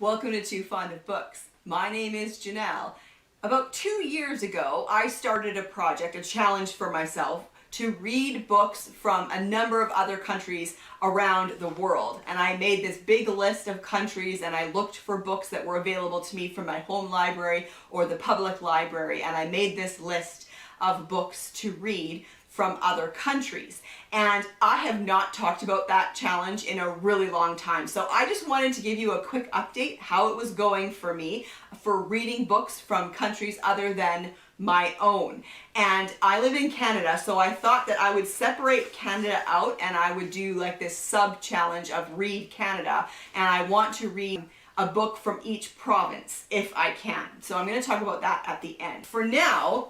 Welcome to Too Fond of Books. My name is Janelle. About 2 years ago, I started a project, a challenge for myself, to read books from a number of other countries around the world. And I made this big list of countries and I looked for books that were available to me from my home library or the public library, and I made this list of books to read from other countries. And I have not talked about that challenge in a really long time. So I just wanted to give you a quick update how it was going for me for reading books from countries other than my own. And I live in Canada, so I thought that I would separate Canada out and I would do like this sub challenge of Read Canada. And I want to read a book from each province if I can. So I'm going to talk about that at the end. For now,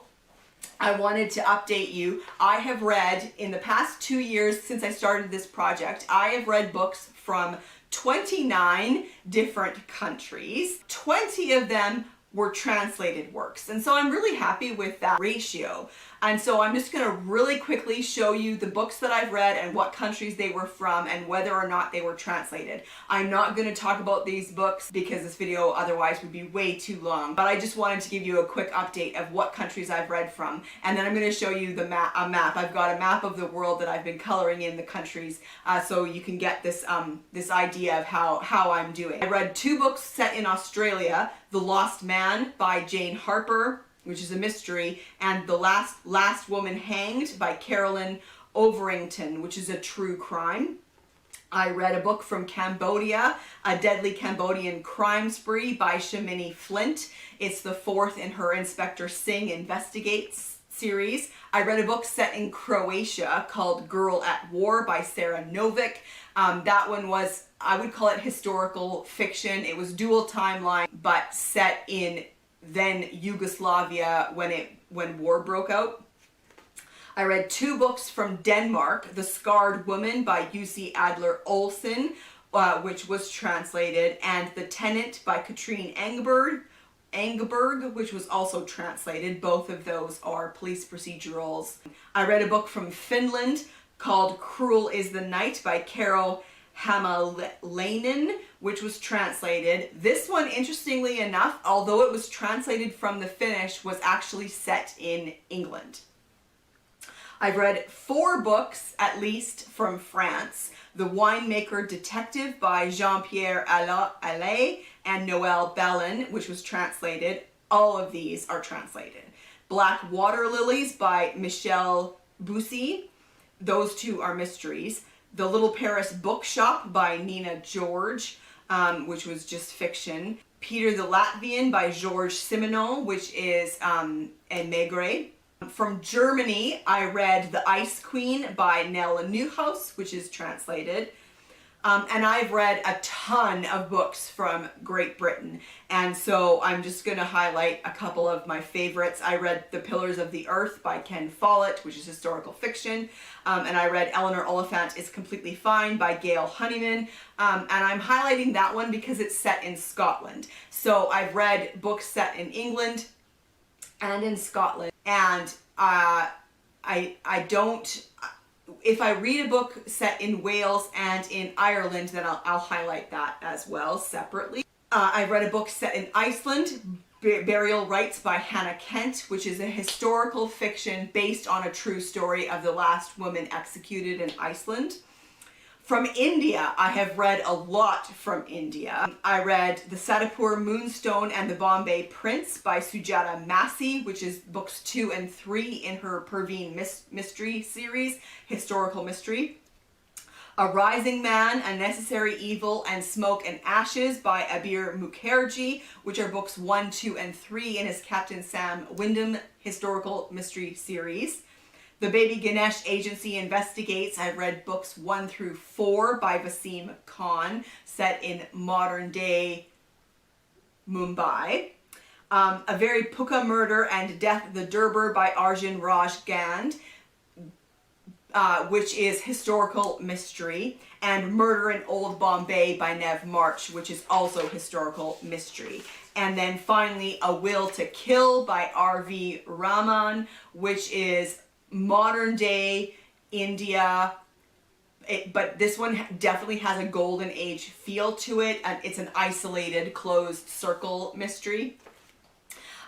I wanted to update you. I have read, in the past 2 years since I started this project, I have read books from 29 different countries. 20 of them were translated works. And so I'm really happy with that ratio. And so I'm just gonna really quickly show you the books that I've read and what countries they were from and whether or not they were translated. I'm not gonna talk about these books because this video otherwise would be way too long, but I just wanted to give you a quick update of what countries I've read from. And then I'm gonna show you a map. I've got a map of the world that I've been coloring in the countries so you can get this, this idea of how I'm doing. I read 2 books set in Australia, The Lost Man by Jane Harper, which is a mystery, and The Last Woman Hanged by Caroline Overington, which is a true crime. I read a book from Cambodia, A Deadly Cambodian Crime Spree by Shamini Flint. It's the 4th in her Inspector Singh Investigates series. I read a book set in Croatia called Girl at War by Sara Novic. That one was, I would call it historical fiction. It was dual timeline, but set in then Yugoslavia when war broke out. I read 2 books from Denmark, The Scarred Woman by Jussi Adler-Olsen, which was translated, and The Tenant by Katrine Engberg, which was also translated. Both of those are police procedurals. I read a book from Finland called Cruel is the Night by Karo, Hamalainen, which was translated. This one, interestingly enough, although it was translated from the Finnish, was actually set in England. I've read 4 books, at least, from France. The Winemaker Detective by Jean-Pierre Aleax and Noel, Balen, which was translated. All of these are translated. Black Water Lilies by Michel, Bussi. Those 2 are mysteries. The Little Paris Bookshop by Nina George, which was just fiction. Pietr the Latvian by George Simenon, which is a maigre. From Germany, I read The Ice Queen by Nele Neuhaus, which is translated. And I've read a ton of books from Great Britain. And so I'm just going to highlight a couple of my favorites. I read The Pillars of the Earth by Ken Follett, which is historical fiction. And I read Eleanor Oliphant is Completely Fine by Gail Honeyman. And I'm highlighting that one because it's set in Scotland. So I've read books set in England and in Scotland. And if I read a book set in Wales and in Ireland, then I'll highlight that as well separately. I've read a book set in Iceland, Burial Rites by Hannah Kent, which is a historical fiction based on a true story of the last woman executed in Iceland. From India, I have read a lot from India. I read The Satapur Moonstone and the Bombay Prince by Sujata Massey, which is books 2 and 3 in her Perveen mystery series, historical mystery. A Rising Man, A Necessary Evil, and Smoke and Ashes by Abir Mukherjee, which are books 1, 2, and 3 in his Captain Sam Wyndham historical mystery series. The Baby Ganesh Agency Investigates. I've read books 1 through 4 by Vaseem Khan, set in modern day Mumbai. A Very Puka Murder and Death the Durbar by Arjun Raj Gand, which is historical mystery. And Murder in Old Bombay by Nev March, which is also historical mystery. And then finally, A Will to Kill by R.V. Raman, which is modern day India But this one definitely has a golden age feel to it, and it's an isolated, closed circle mystery.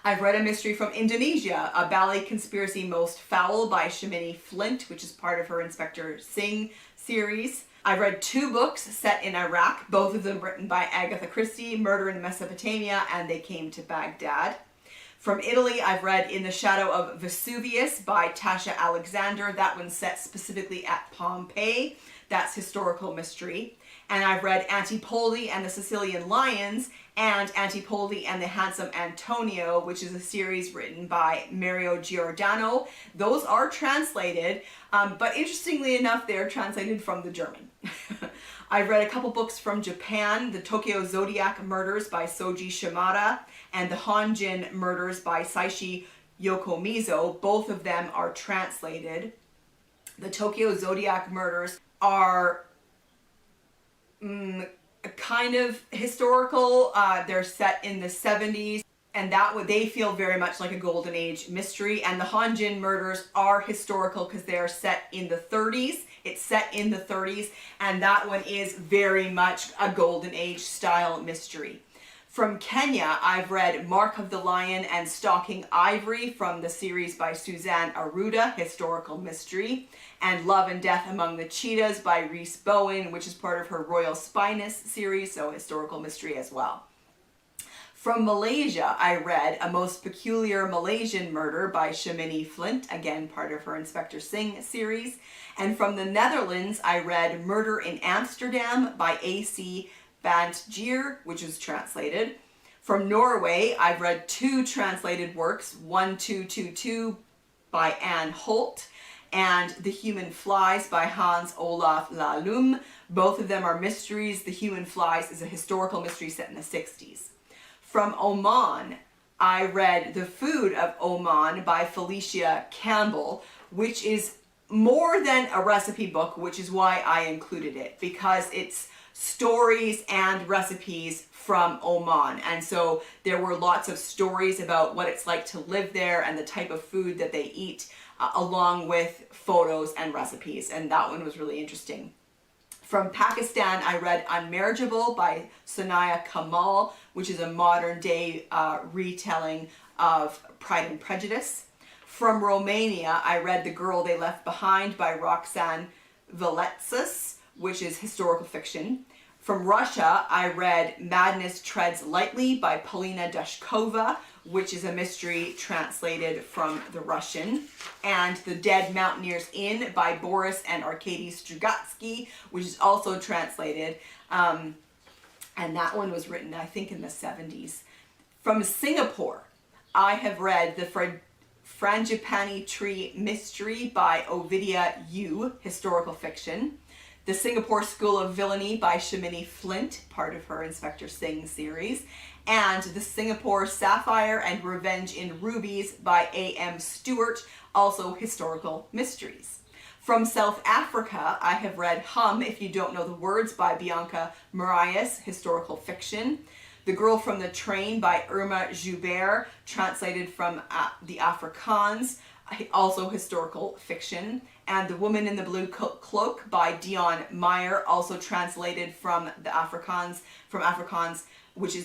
I've read a mystery from Indonesia, A Ballet Conspiracy Most Foul by Shamini Flint, which is part of her Inspector Singh series. I've read 2 books set in Iraq, both of them written by Agatha Christie, Murder in Mesopotamia and They Came to Baghdad. From Italy, I've read In the Shadow of Vesuvius by Tasha Alexander. That one's set specifically at Pompeii. That's historical mystery. And I've read Antipoli and the Sicilian Lions and Antipoli and the Handsome Antonio, which is a series written by Mario Giordano. Those are translated, but interestingly enough, they're translated from the German. I've read a couple books from Japan, The Tokyo Zodiac Murders by Soji Shimada and The Honjin Murders by Saishi Yokomizo. Both of them are translated. The Tokyo Zodiac Murders are kind of historical. They're set in the 70s, and they feel very much like a golden age mystery. And the Honjin Murders are historical because they are set in the 30s. It's set in the 30s, and that one is very much a golden age style mystery. From Kenya, I've read Mark of the Lion and Stalking Ivory from the series by Suzanne Aruda, historical mystery, and Love and Death Among the Cheetahs by Rhys Bowen, which is part of her Royal Spinous series, so historical mystery as well. From Malaysia, I read A Most Peculiar Malaysian Murder by Shamini Flint, again part of her Inspector Singh series. And from the Netherlands, I read Murder in Amsterdam by A.C. Bantgier, which is translated. From Norway, I've read 2 translated works, 1222 by Anne Holt and The Human Flies by Hans Olaf Lahlum. Both of them are mysteries. The Human Flies is a historical mystery set in the 60s. From Oman, I read The Food of Oman by Felicia Campbell, which is more than a recipe book, which is why I included it, because it's stories and recipes from Oman. And so there were lots of stories about what it's like to live there and the type of food that they eat, along with photos and recipes. And that one was really interesting. From Pakistan, I read Unmarriageable by Sanaya Kamal, which is a modern day retelling of Pride and Prejudice. From Romania, I read The Girl They Left Behind by Roxane Veletsis, which is historical fiction. From Russia, I read Madness Treads Lightly by Polina Dashkova, which is a mystery translated from the Russian. And The Dead Mountaineer's Inn by Boris and Arkady Strugatsky, which is also translated. And that one was written, I think, in the 70s. From Singapore, I have read The Frangipani Tree Mystery by Ovidia Yu, historical fiction. The Singapore School of Villainy by Shamini Flint, part of her Inspector Singh series. And The Singapore Sapphire and Revenge in Rubies by A.M. Stewart, also historical mysteries. From South Africa, I have read Hum, If You Don't Know the Words by Bianca Marias, historical fiction. The Girl from the Train by Irma Joubert, translated from the Afrikaans, also historical fiction. And The Woman in the Blue Cloak by Dion Meyer, also translated from the Afrikaans,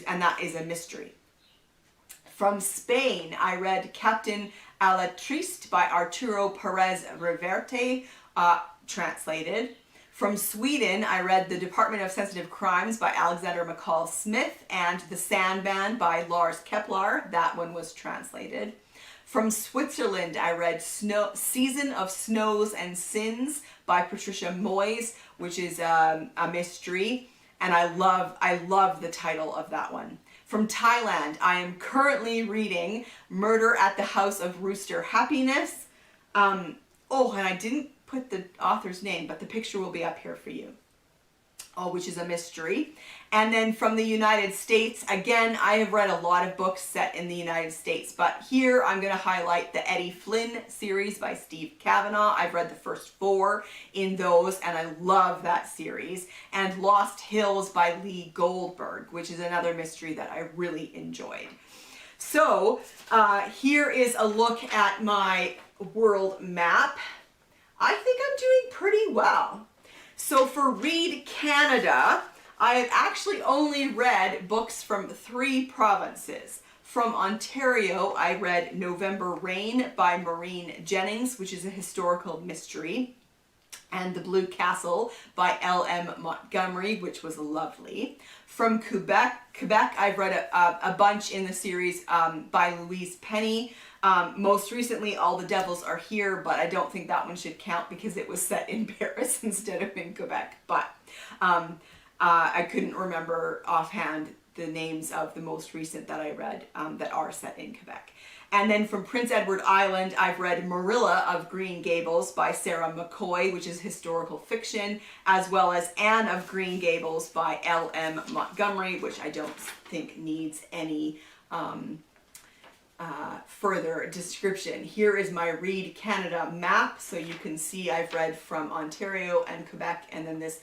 and that is a mystery. From Spain, I read Captain a la Triste by Arturo Perez Reverte, translated. From Sweden, I read The Department of Sensitive Crimes by Alexander McCall Smith and The Sandman by Lars Kepler. That one was translated. From Switzerland, I read Season of Snows and Sins by Patricia Moyes, which is a mystery, and I love the title of that one. From Thailand, I am currently reading Murder at the House of Rooster Happiness. And I didn't put the author's name, but the picture will be up here for you. Which is a mystery. And then from the United States, again, I have read a lot of books set in the United States, but here I'm going to highlight the Eddie Flynn series by Steve Kavanaugh. I've read the first 4 in those, and I love that series. And Lost Hills by Lee Goldberg, which is another mystery that I really enjoyed. So here is a look at my world map. I think I'm doing pretty well. So for Read Canada, I have actually only read books from 3 provinces. From Ontario, I read November Rain by Maureen Jennings, which is a historical mystery, and The Blue Castle by L.M. Montgomery, which was lovely. From Quebec, I've read a bunch in the series by Louise Penny. Most recently, All the Devils Are Here, but I don't think that one should count because it was set in Paris instead of in Quebec. But I couldn't remember offhand the names of the most recent that I read that are set in Quebec. And then from Prince Edward Island, I've read Marilla of Green Gables by Sarah McCoy, which is historical fiction, as well as Anne of Green Gables by L.M. Montgomery, which I don't think needs any further description. Here is my Read Canada map, so you can see I've read from Ontario and Quebec, and then this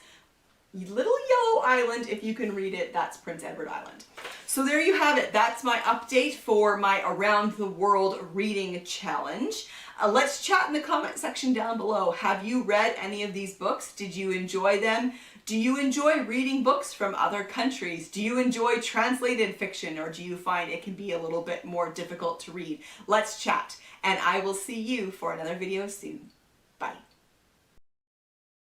little yellow island, if you can read it, that's Prince Edward Island. So there you have it. That's my update for my Around the World Reading Challenge. Let's chat in the comment section down below. Have you read any of these books? Did you enjoy them? Do you enjoy reading books from other countries? Do you enjoy translated fiction, or do you find it can be a little bit more difficult to read? Let's chat, and I will see you for another video soon. Bye.